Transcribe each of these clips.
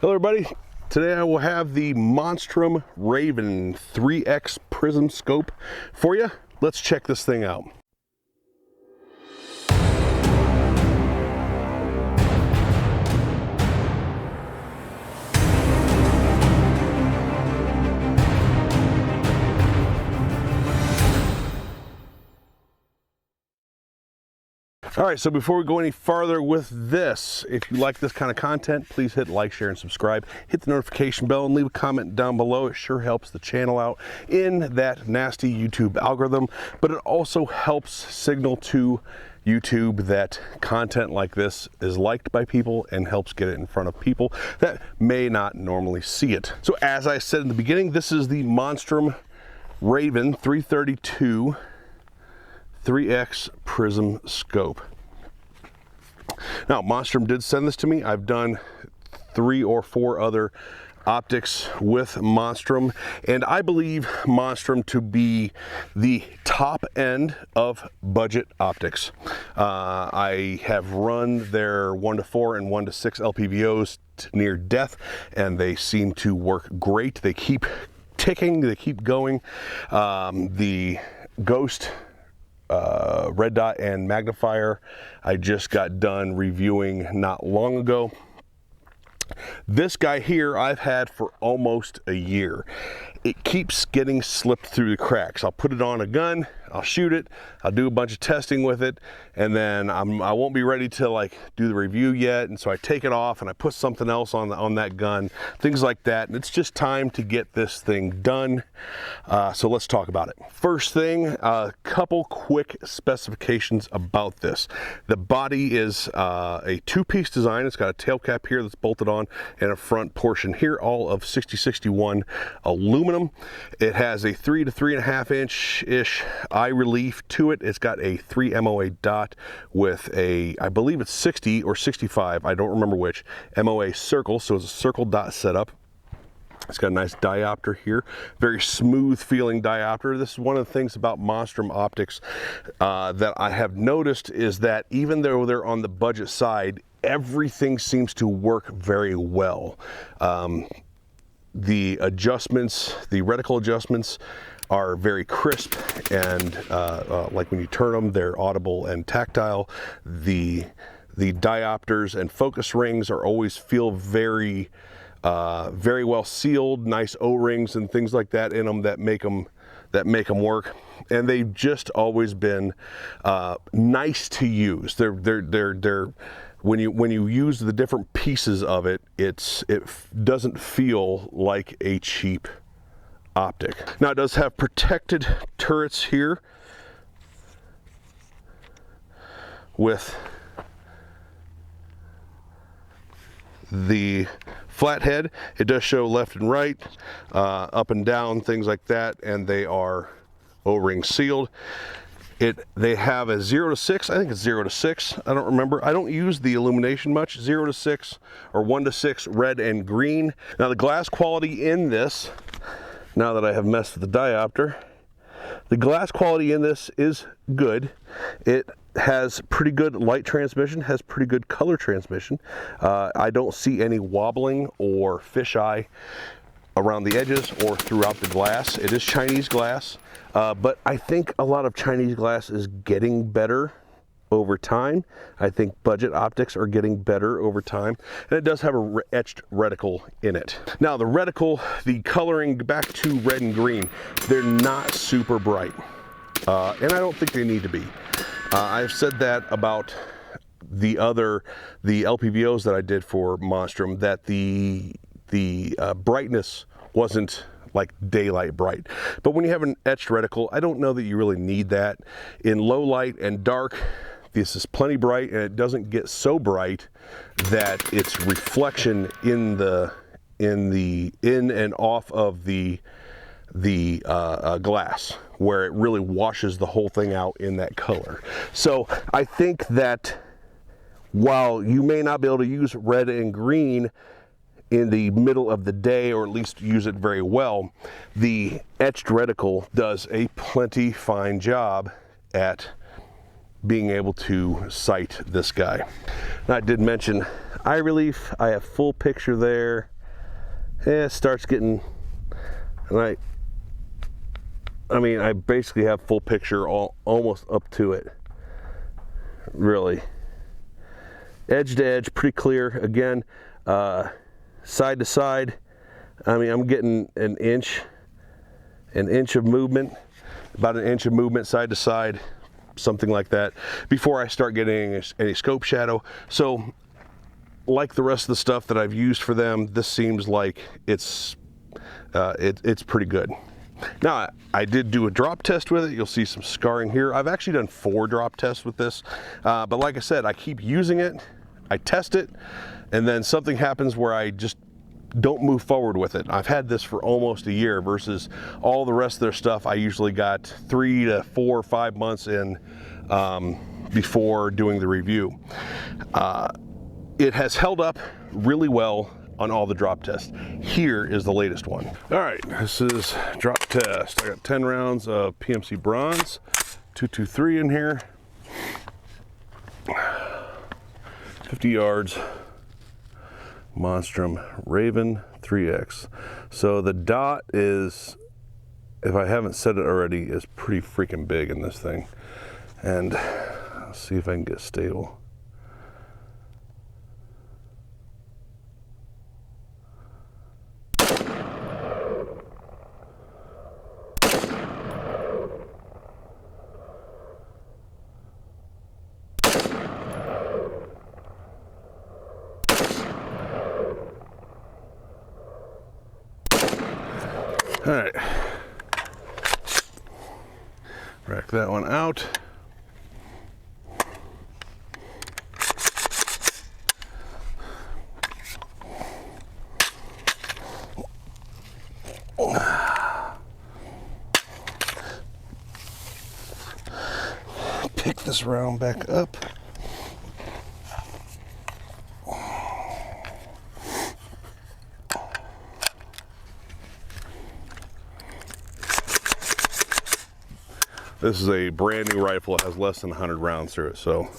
Hello everybody, today I will have the Monstrum Raven 3X Prism scope for you. Let's check this thing out. All right, so before we go any farther with this, if you like this kind of content, please hit like, share, and subscribe. Hit the notification bell and leave a comment down below. It sure helps the channel out in that nasty YouTube algorithm, but it also helps signal to YouTube that content like this is liked by people and helps get it in front of people that may not normally see it. So as I said in the beginning, this is the Monstrum Raven 332 3X Prism scope. Now, Monstrum did send this to me. I've done 3 or 4 other optics with Monstrum, and I believe Monstrum to be the top end of budget optics. I have run their 1-4 and 1-6 LPVOs near death, and they seem to work great. They keep ticking, they keep going. The Ghost red dot and magnifier I just got done reviewing not long ago. This guy here I've had for almost a year. It keeps getting slipped through the cracks. I'll put it on a gun, I'll shoot it, I'll do a bunch of testing with it, and then I won't be ready to like do the review yet, and so I take it off and I put something else on that gun, things like that, and it's just time to get this thing done. So let's talk about it. First thing, a couple quick specifications about this. The body is a 2-piece design. It's got a tail cap here that's bolted on and a front portion here, all of 6061 aluminum. It has a 3 to 3.5 inch-ish eye relief to it. It's got a 3 MOA dot with a, I believe it's 60 or 65, I don't remember which, MOA circle, so it's a circle dot setup. It's got a nice diopter here, very smooth feeling diopter. This is one of the things about Monstrum optics that I have noticed is that even though they're on the budget side, everything seems to work very well. The adjustments, the reticle adjustments are very crisp, and like when you turn them, they're audible and tactile. The diopters and focus rings are always feel very well sealed, nice O-rings and things like that in them that make them work. And they've just always been nice to use. They're when you use the different pieces of it, it doesn't feel like a cheap optic. Now it does have protected turrets here with the flathead. It does show left and right, up and down, things like that, and they are O-ring sealed. They have a 0 to 6, I think it's 0 to 6, I don't remember. I don't use the illumination much. 0 to 6 or 1 to 6 red and green. Now the glass quality in this, now that I have messed with the diopter, the glass quality in this is good. It has pretty good light transmission, has pretty good color transmission. I don't see any wobbling or fisheye around the edges or throughout the glass. It is Chinese glass, but I think a lot of Chinese glass is getting better over time. I think budget optics are getting better over time, and it does have a etched reticle in it. Now the reticle, the coloring, back to red and green, they're not super bright, and I don't think they need to be. I've said that about the LPVOs that I did for Monstrum, that the brightness wasn't like daylight bright. But when you have an etched reticle, I don't know that you really need that. In low light and dark, this is plenty bright, and it doesn't get so bright that its reflection in and off of the glass, where it really washes the whole thing out in that color. So I think that while you may not be able to use red and green in the middle of the day, or at least use it very well, the etched reticle does a plenty fine job at being able to sight this guy. Now, I did mention eye relief, I have full picture there. It starts getting, and I mean, I basically have full picture almost up to it. Really. Edge to edge, pretty clear. Again, side to side, I mean, I'm getting an inch of movement, about an inch of movement side to side, something like that, before I start getting any scope shadow. So, like the rest of the stuff that I've used for them, this seems like it's pretty good. Now, I did do a drop test with it. You'll see some scarring here. I've actually done 4 drop tests with this, but like I said, I keep using it, I test it, and then something happens where I just don't move forward with it. I've had this for almost a year versus all the rest of their stuff. I usually got 3 to 4 or 5 months in before doing the review. It has held up really well on all the drop tests. Here is the latest one. All right, this is drop test. I got 10 rounds of PMC bronze, 223 in here, 50 yards, Monstrum Raven 3X. So the dot is, if I haven't said it already, is pretty freaking big in this thing. And let's see if I can get stable. All right, rack that one out. Pick this round back up. This is a brand new rifle. It has less than 100 rounds through it, so.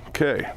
Okay.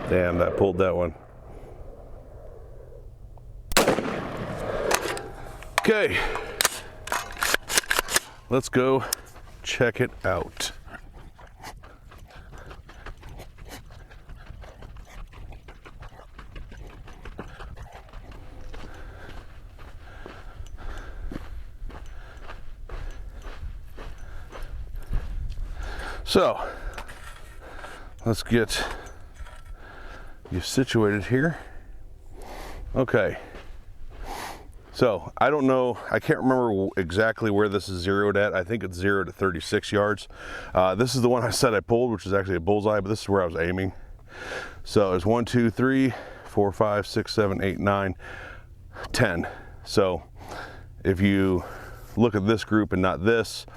Damn, that pulled that one. Okay, let's go check it out. So, let's get you situated here. Okay. So, I don't know, I can't remember exactly where this is zeroed at. I think it's 0 to 36 yards. This is the one I said I pulled, which is actually a bullseye, but this is where I was aiming. So, it's 1, 2, 3, 4, 5, 6, 7, 8, 9, 10. So, if you look at this group and not this,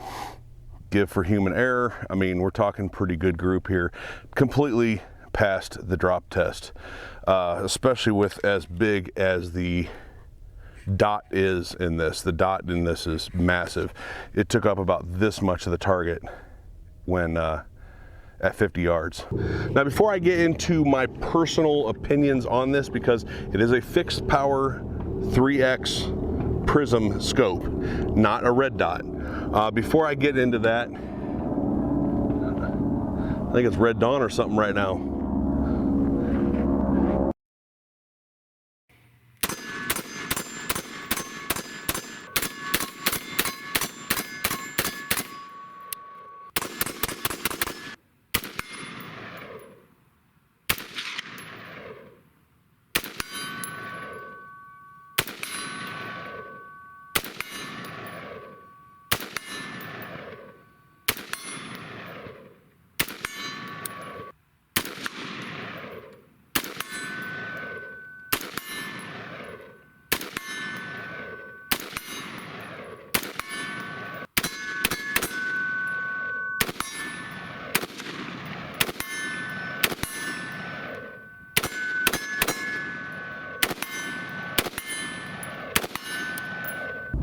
give for human error. I mean, we're talking pretty good group here. Completely passed the drop test, especially with as big as the dot is in this. The dot in this is massive. It took up about this much of the target when at 50 yards. Now, before I get into my personal opinions on this, because it is a fixed power 3X Prism scope, not a red dot. Before I get into that, I think it's Red Dawn or something right now.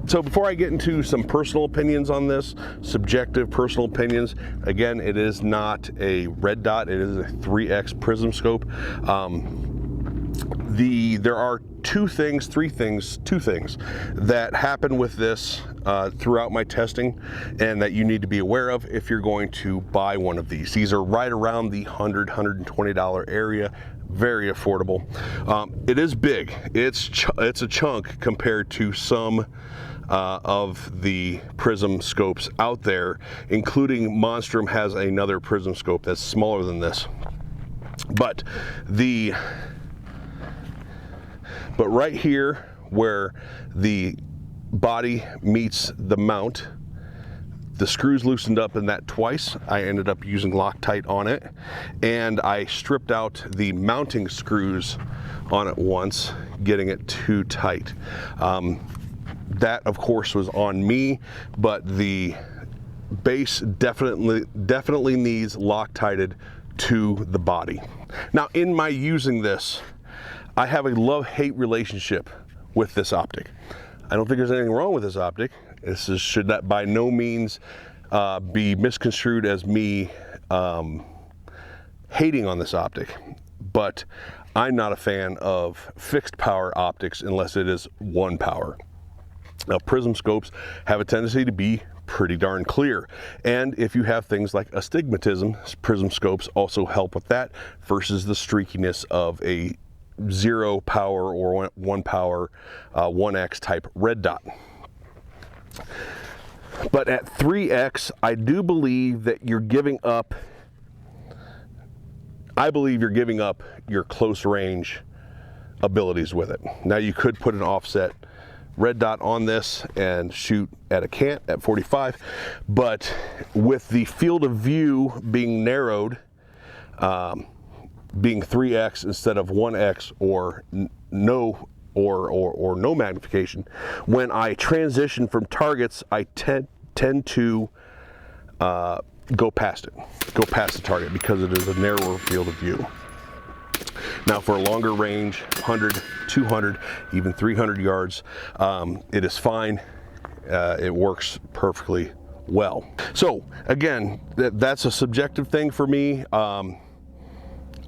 So before I get into some personal opinions on this, subjective personal opinions, again, it is not a red dot, it is a 3X Prism scope. There are two things that happen with this throughout my testing and that you need to be aware of if you're going to buy one of these. These are right around the $100–120 area, very affordable. It is big, it's a chunk compared to some of the Prism scopes out there, including Monstrum has another Prism scope that's smaller than this. But right here where the body meets the mount, the screws loosened up in that twice. I ended up using Loctite on it, and I stripped out the mounting screws on it once, getting it too tight. That of course was on me, but the base definitely needs Loctited to the body. Now in my using this, I have a love-hate relationship with this optic. I don't think there's anything wrong with this optic. Should that by no means be misconstrued as me hating on this optic, but I'm not a fan of fixed power optics unless it is one power. Now Prism scopes have a tendency to be pretty darn clear, and if you have things like astigmatism, Prism scopes also help with that versus the streakiness of a 0 power or 1 power 1X type red dot. But at 3X, I do believe that you're giving up, your close range abilities with it. Now you could put an offset red dot on this and shoot at a cant at 45, but with the field of view being narrowed, being 3X instead of 1X or no magnification, when I transition from targets, I tend to go past the target because it is a narrower field of view. Now for a longer range, 100, 200, even 300 yards, it is fine. It works perfectly well. So again, that's a subjective thing for me.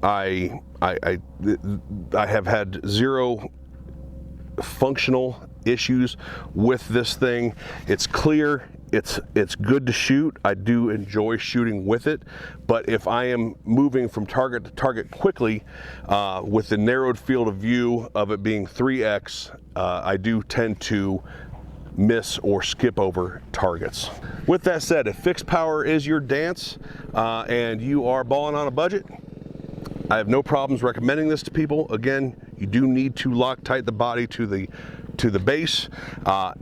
I have had zero functional issues with this thing. It's clear, it's good to shoot. I do enjoy shooting with it, but if I am moving from target to target quickly with the narrowed field of view of it being 3X, I do tend to miss or skip over targets. With that said, if fixed power is your dance and you are balling on a budget, I have no problems recommending this to people. Again, you do need to Loctite the body to the base.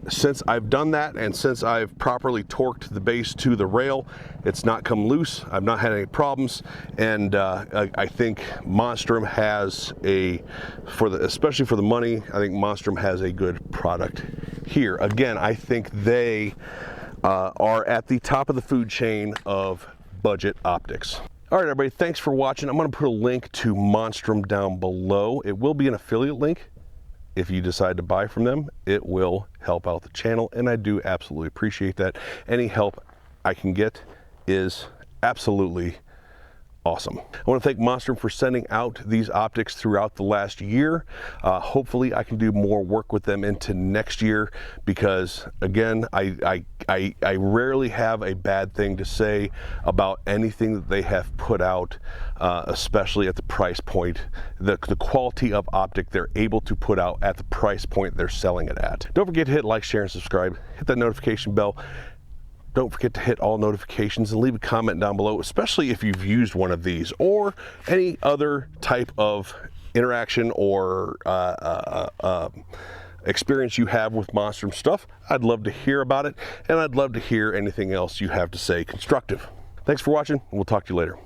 Since I've done that and since I've properly torqued the base to the rail, it's not come loose. I've not had any problems, and I think Monstrum has especially for the money, I think Monstrum has a good product here. Again, I think they are at the top of the food chain of budget optics. All right, everybody, thanks for watching. I'm going to put a link to Monstrum down below. It will be an affiliate link. If you decide to buy from them, it will help out the channel, and I do absolutely appreciate that. Any help I can get is absolutely awesome. I want to thank Monstrum for sending out these optics throughout the last year. Hopefully I can do more work with them into next year, because again, I rarely have a bad thing to say about anything that they have put out, especially at the price point, the quality of optic they're able to put out at the price point they're selling it at. Don't forget to hit like, share, and subscribe. Hit that notification bell. Don't forget to hit all notifications and leave a comment down below, especially if you've used one of these or any other type of interaction or experience you have with Monstrum stuff. I'd love to hear about it, and I'd love to hear anything else you have to say constructive. Thanks for watching, and we'll talk to you later.